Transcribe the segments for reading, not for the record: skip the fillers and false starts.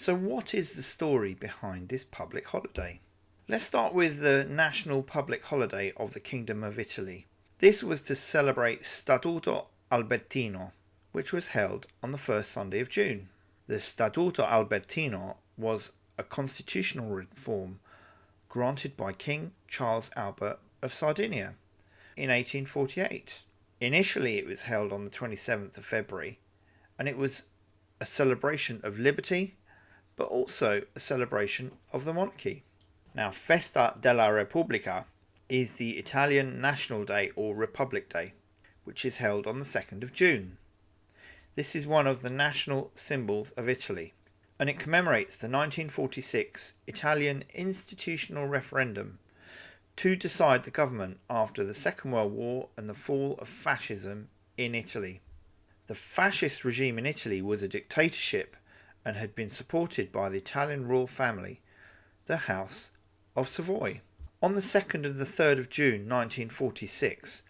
So what is the story behind this public holiday? Let's start with the national public holiday of the Kingdom of Italy. This was to celebrate Statuto Albertino, which was held on the first Sunday of June. The Statuto Albertino was a constitutional reform granted by King Charles Albert of Sardinia in 1848. Initially it was held on the 27th of February, and it was a celebration of liberty, but also a celebration of the monarchy. Now, Festa della Repubblica is the Italian National Day or Republic Day, which is held on the 2nd of June. This is one of the national symbols of Italy, and it commemorates the 1946 Italian institutional referendum to decide the government after the Second World War and the fall of fascism in Italy. The fascist regime in Italy was a dictatorship and had been supported by the Italian royal family, the House of Savoy. On the 2nd and the 3rd of June 1946,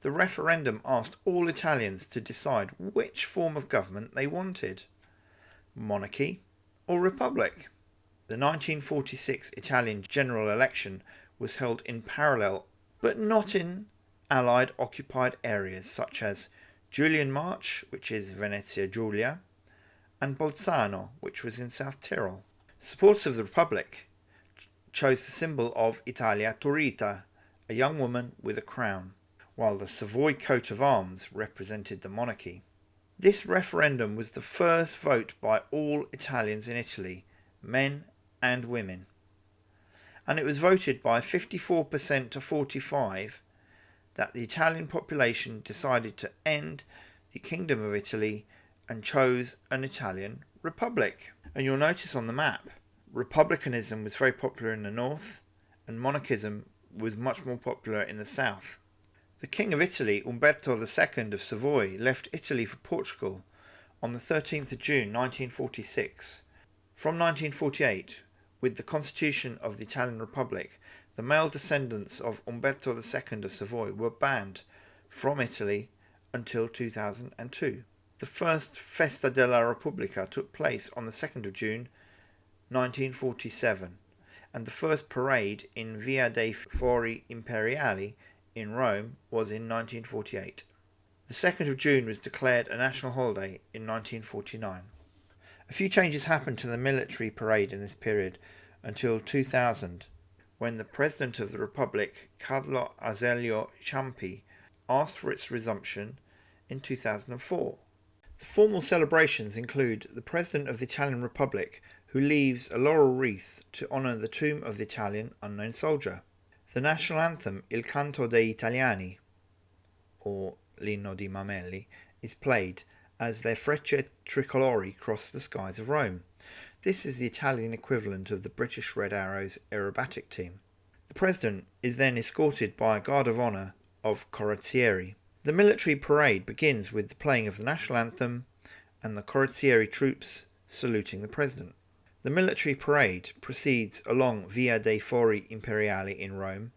the referendum asked all Italians to decide which form of government they wanted, monarchy or republic. The 1946 Italian general election was held in parallel, but not in Allied occupied areas such as Julian March, which is Venezia Giulia, and Bolzano, which was in South Tyrol. Supporters of the Republic chose the symbol of Italia turrita, a young woman with a crown, while the Savoy coat of arms represented the monarchy. This referendum was the first vote by all Italians in Italy, men and women, and it was voted by 54% to 45% that the Italian population decided to end the Kingdom of Italy and chose an Italian republic. And you'll notice on the map, republicanism was very popular in the north and monarchism was much more popular in the south. The King of Italy, Umberto II of Savoy, left Italy for Portugal on the 13th of June 1946. From 1948, with the constitution of the Italian Republic, the male descendants of Umberto II of Savoy were banned from Italy until 2002. The first Festa della Repubblica took place on the 2nd of June 1947, and the first parade in Via dei Fori Imperiali in Rome was in 1948. The 2nd of June was declared a national holiday in 1949. A few changes happened to the military parade in this period until 2000, when the President of the Republic, Carlo Azeglio Ciampi, asked for its resumption in 2004. The formal celebrations include the President of the Italian Republic, who leaves a laurel wreath to honour the tomb of the Italian unknown soldier. The national anthem, Il Canto dei Italiani, or l'Inno di Mameli, is played as their Frecce Tricolori cross the skies of Rome. This is the Italian equivalent of the British Red Arrows aerobatic team. The President is then escorted by a guard of honour of corazzieri. The military parade begins with the playing of the national anthem and the corazzieri troops saluting the President. The military parade proceeds along Via dei Fori Imperiali in Rome,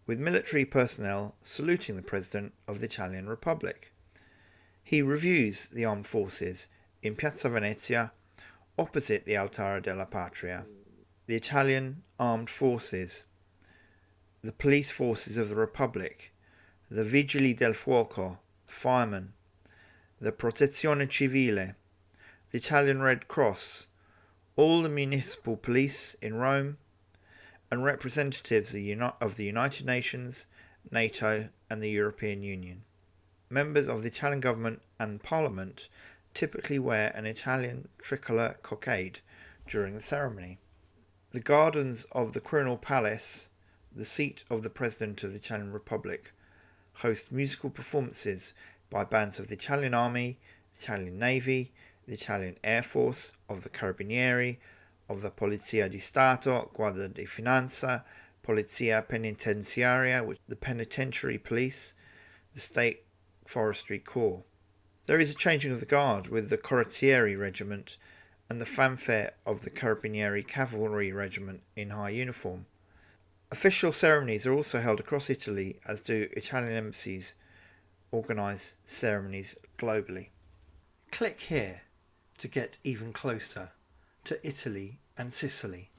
with military personnel saluting the President of the Italian Republic. He reviews the armed forces in Piazza Venezia, opposite the Altare della Patria. The Italian armed forces, the police forces of the Republic, the Vigili del Fuoco, firemen, the Protezione Civile, the Italian Red Cross, all the municipal police in Rome, and representatives of the United Nations, NATO, and the European Union. Members of the Italian government and Parliament typically wear an Italian tricolour cockade during the ceremony. The gardens of the Quirinal Palace, the seat of the President of the Italian Republic, host musical performances by bands of the Italian Army, the Italian Navy, the Italian Air Force, of the Carabinieri, of the Polizia di Stato, Guardia di Finanza, Polizia Penitenziaria, the Penitentiary Police, the State Forestry Corps. There is a changing of the guard with the Corazzieri Regiment and the fanfare of the Carabinieri Cavalry Regiment in high uniform. Official ceremonies are also held across Italy, as do Italian embassies organise ceremonies globally. Click here to get even closer to Italy and Sicily.